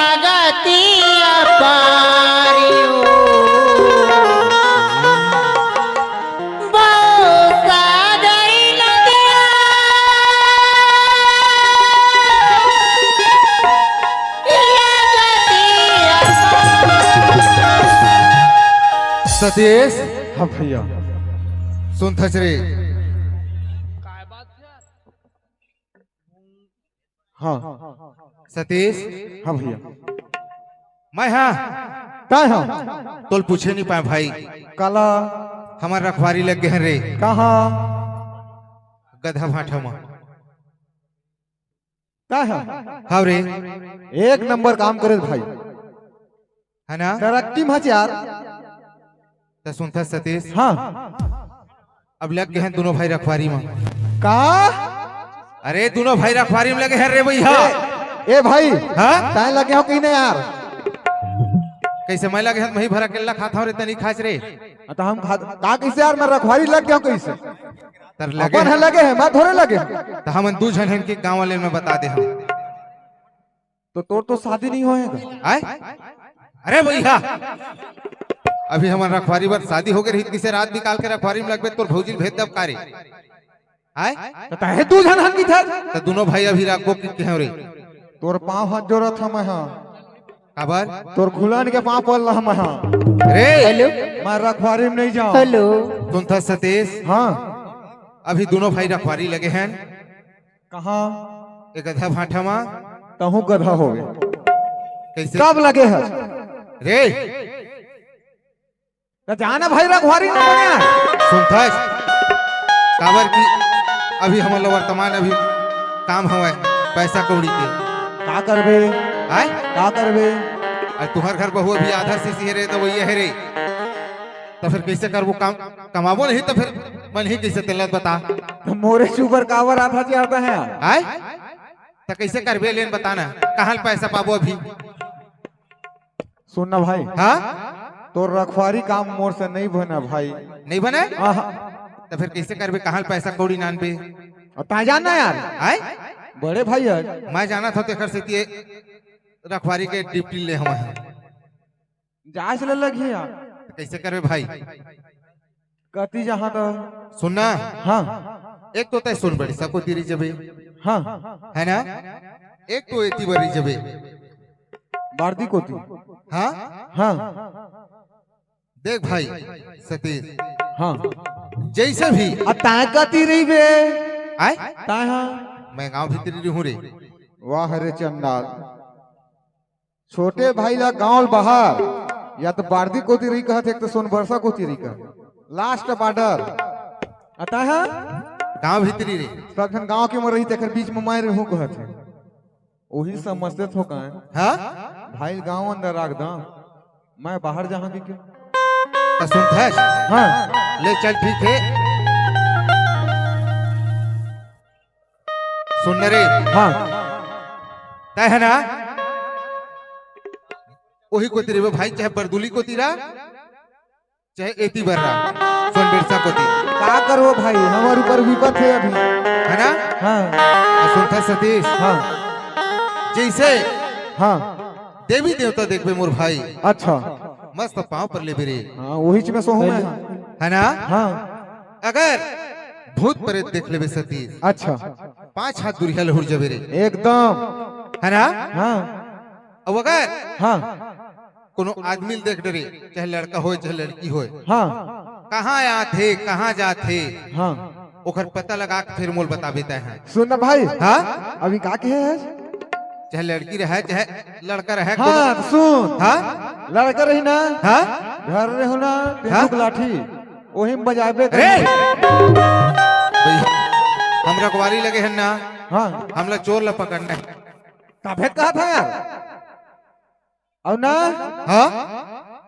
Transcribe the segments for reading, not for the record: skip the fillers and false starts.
लागती अपारियो बहुत गई नदिया सतीश। हाँ भैया सुन थचरे। हाँ सतीश। हाँ भैया मैं हाँ काय हाँ तोल पूछे नहीं पाए भाई। काला हमार रखवारी लग गए रे कहा गधा भाठा में। काय हाँ हाँ रे एक नंबर काम करे भाई है ना। तरक्की मच यार। तो सुनता सतीश। हाँ अब लग गए हैं दोनों भाई रखवारी में। का अरे दोनों भाई रखवारी में लगे हैं रे भैया। ए भाई हाँ टाइम लगे हो कहीं नहीं यार। कैसे मैं लगे हैं वही भरा केला खाता रे तनी खाच रे। तो हम का कैसे यार मैं रखवारी लग गया कैसे तर लगे अपन है लगे है मैं थोड़े लगे। तो हम दू जन हैं कि गांव वाले में बता दे हम। तो तोर तो शादी नहीं होएगा। आए अरे भैया अभी हमारे रखवारी पर शादी हो गई किसे रात निकाल के रखवारी में लगबे तो भौजी भेज दब कारे आए है तू जन हन की था तो दोनों भाई अभी राखबो की हैं रे। तोर पांव हाथ जोड़त हम हां खबर तोर खुलन के पांव पड़ हम हां। रे हेलो मैं रखवारी में नहीं जाऊं। हेलो सुन था सतीश। हाँ अभी दोनों भाई रखवारी लगे हैं कहाँ एक गधा भाठा में। तहु गधा हो गए कैसे कब लगे है रे तो जाना भाई रखवारी नहीं बने सुन था काबर की अभी हमारे वर्तमान अभी काम हवा पैसा कौड़ी के का करबे आए का करबे। और तुम्हार घर बहु अभी आधा सीसी है रे तो वही है रे। तो फिर कैसे कर वो काम कमाबो नहीं तो फिर मन ही कैसे तेलत बता। तो मोरे शुगर कावर आधा जी आता है आए तो कैसे करबे लेन बताना कहाँ पैसा पाबो अभी। सुनना भाई हाँ तो रखवारी काम मोर से नहीं बना भाई। नहीं बने आहा, तो फिर कैसे करबे कहाँ पैसा कौड़ी नान पे। और ता जानना यार आए बड़े भाई है मैं जाना था तेखर से ते रखवारी के डिप्टी ले हम जांच ले लगी यार तो कैसे करबे भाई। कती जहाँ तो सुनना हाँ एक तो तय सुन बड़ी सबको तीरी जबे हाँ है ना। एक तो एती बरी जबे बारदी को थी हाँ हाँ देख भाई सतीश हाँ जैसे भी ताय कती रही बे आए ताय हाँ मैं गांव भीतरी हूँ रे। वाह रे चंडाल छोटे भाई ला गांव बाहर या तो बारदी को रही कहते एक तो सोनबरसा को रही कह लास्ट बॉर्डर अतः है गांव भीतरी रे सब जन गांव के में रही तेकर बीच में मार रहूं कहते वही समझते थो कहे हाँ भाई गांव अंदर राख दा मैं बाहर जहां की क्यों। तो सुन था हाँ ले चल ठीक है सुन रे हाँ तय है ना वही को तेरे भाई चाहे बरदुली को तीरा चाहे एती बर्रा सुन बिरसा को ती क्या करो भाई हमारे ऊपर विपत है अभी है ना। हाँ और सुन था सतीश हाँ जैसे हाँ देवी देवता देखबे मोर भाई अच्छा मस्त पाँव पर ले बेरे हाँ वही में सोहू मैं है ना। हाँ अगर भूत प्रेत देख लेबे सतीश अच्छा 5 हाथ दूरिया लहुर जबे रे एकदम है ना। हाँ अब अगर हाँ कोनो आदमी देख डरे चाहे लड़का हो चाहे लड़की हो हाँ कहाँ आथे कहाँ जाथे हाँ ओकर पता लगा के फिर मोल बता देते हैं। सुन भाई हाँ अभी का कहे है चाहे लड़की रहे चाहे लड़का रहे हाँ तो सुन हाँ लड़का रही ना हाँ घर रहो ना हाँ? तेंदुक लाठी वही में बजाबे अरे करेंगे। हम रखवारी लगे हैं ना हाँ हम लोग चोर ला पकड़ना है। तबे कहा था यार और ना हाँ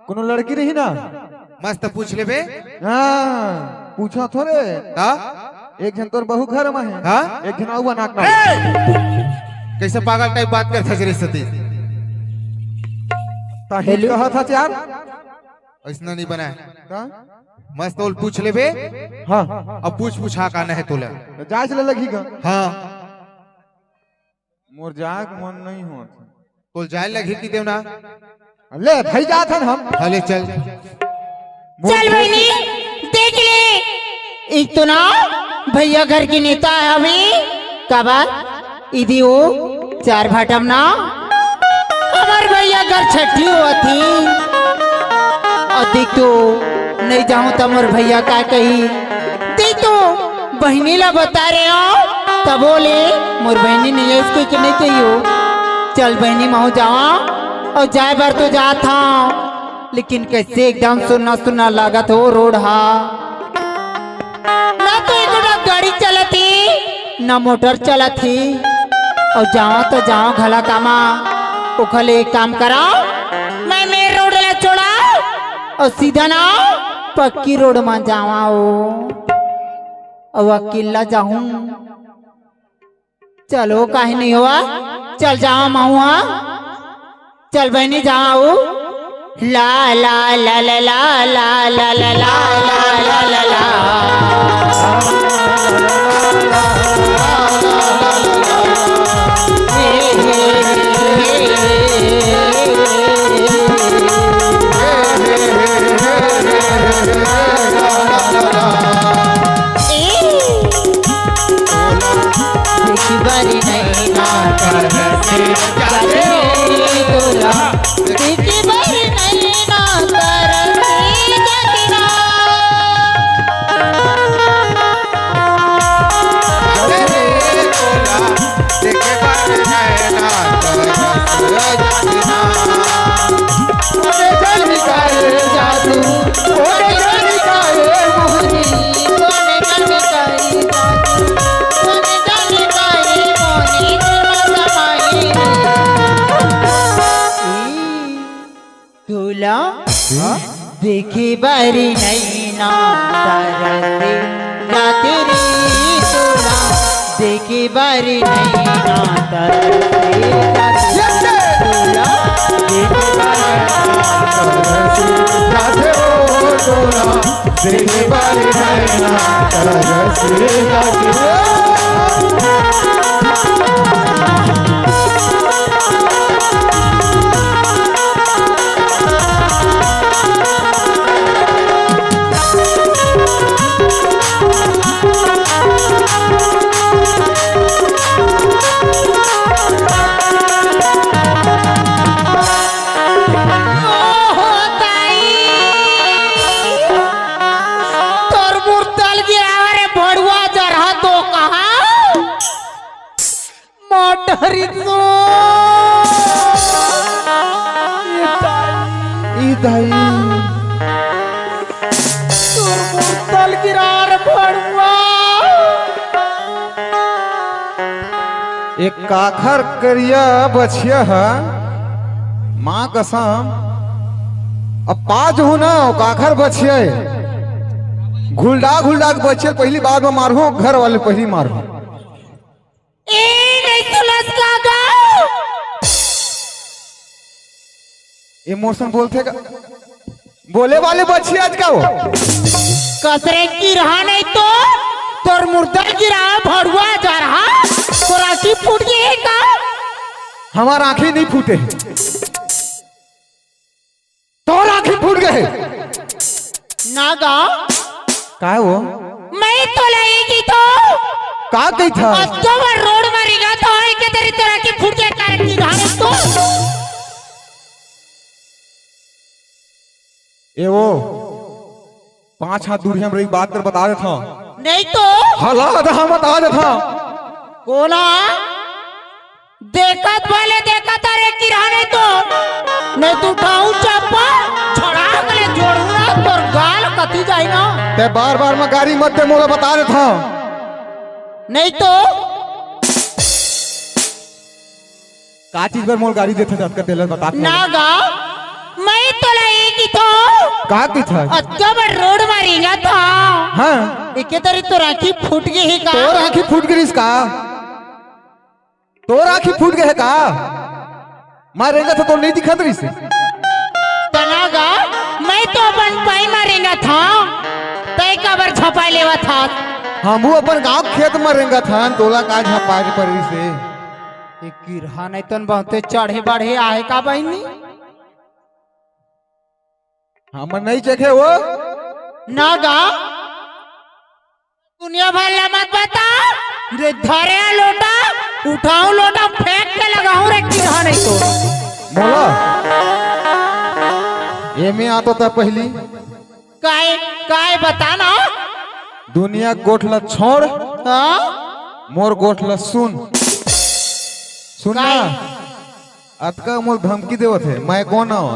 कोनो लड़की रही ना मस्त पूछ लेबे हाँ पूछो थोड़े हाँ एक जन तोर बहु घर में है हाँ एक जन आउआ नाक ना कैसे पागल टाइप बात करते थे सतीश ताहिल कहा था यार ऐसा नहीं बना है का? मस्त तोल पूछ लेबे हाँ अब पूछा का है तोला तो जांच ले लगी का हाँ मोर जाग मन नहीं हो तो जाए लगी की देव ना ले भाई जात हन हम हले चल चल बहनी देख ले एक तो ना भैया घर की नेता है अभी का बात इधी वो 4 भाटम ना हमार भैया घर छठी हुआ थी और देख तो नहीं जाऊं तो मोर भैया का कही देख तो बहनी ला बता रहे हो तब बोले मोर बहनी नहीं है इसको कि नहीं कही हो चल बहनी महू जावा और जाए बार तो जात था लेकिन कैसे एकदम सुनना सुनना लागत हो रोड हा ना तो एक गाड़ी चलती ना मोटर चलती और जाओ तो जाओ घला कामा उखले एक काम करा मैं मेन रोड ले छोड़ा और सीधा ना पक्की रोड में जावा और अकेला जाऊं चलो काहे नहीं हुआ चल जाओ माहुआ चल बहनी जाओ ला ला ला ला ला ला ला ला ला ला ला ला बारी नहीं ना देखे बारी नहीं ना तरसे जाते रे तोला देखे बारी नहीं ना तरसे जाते तोला देखे बारी नहीं ना तरसे जाते एक काखर करिया बछिया है माँ कसम अब पाज हो ना काखर बछिया घुलडा घुलडा के बछिया पहली बार में मारो घर वाले पहली मारो इमोशन बोलते का बोले वाले बच्ची आज का हो कसरे की रहा नहीं तो तोर मुर्दा की रहा भड़ुआ जा रहा तो राखी फूट गई है का हमारा आंखें नहीं फूटे तो आंखें फूट गए नागा का वो मैं तो लगेगी तो का कही था तो रोड मारेगा तो है के तेरी तो राखी फूट गई कारण की रहा नहीं तो ए वो 5 हाथ दूरी हम रही बात कर बता देता नहीं तो हला हम बता देता कोना देखत वाले देखत अरे की रहा नहीं तो मैं तो उठाऊं चप्पा छोड़ा के जोड़ूंगा तो गाल कती जाए ना ते बार बार में गाड़ी मत दे मोला बता देता नहीं तो का चीज पर मोल गाड़ी देते जब कर देला बता नागा मैं तो लाएगी तो का की था अच्छा बड़ रोड मारेगा था हां इके तरी तो राखी फूट गई है का तो राखी फूट गई इसका तो राखी फूट गई है का मारेगा तो नहीं दिखत रही से तनागा मैं तो अपन पाई मारेगा था तय कबर छपा लेवा था हम अपन गांव खेत मारेगा था तोला का झपाए पड़ी से एक गिरहा नहीं तन बहुते चढ़े बढ़े आए का बहनी हम नहीं चखे वो ना गा दुनिया भर ला मत बता रे धरे लोटा उठाऊं लोटा फेंक के लगाऊं रे गिरहा नहीं तो मोला ये में आता था पहली काय काय बताना दुनिया गोठला छोड़ हाँ मोर गोठला सुन सुनना काय? अतका मोल धमकी देवत है मैं कौन हूँ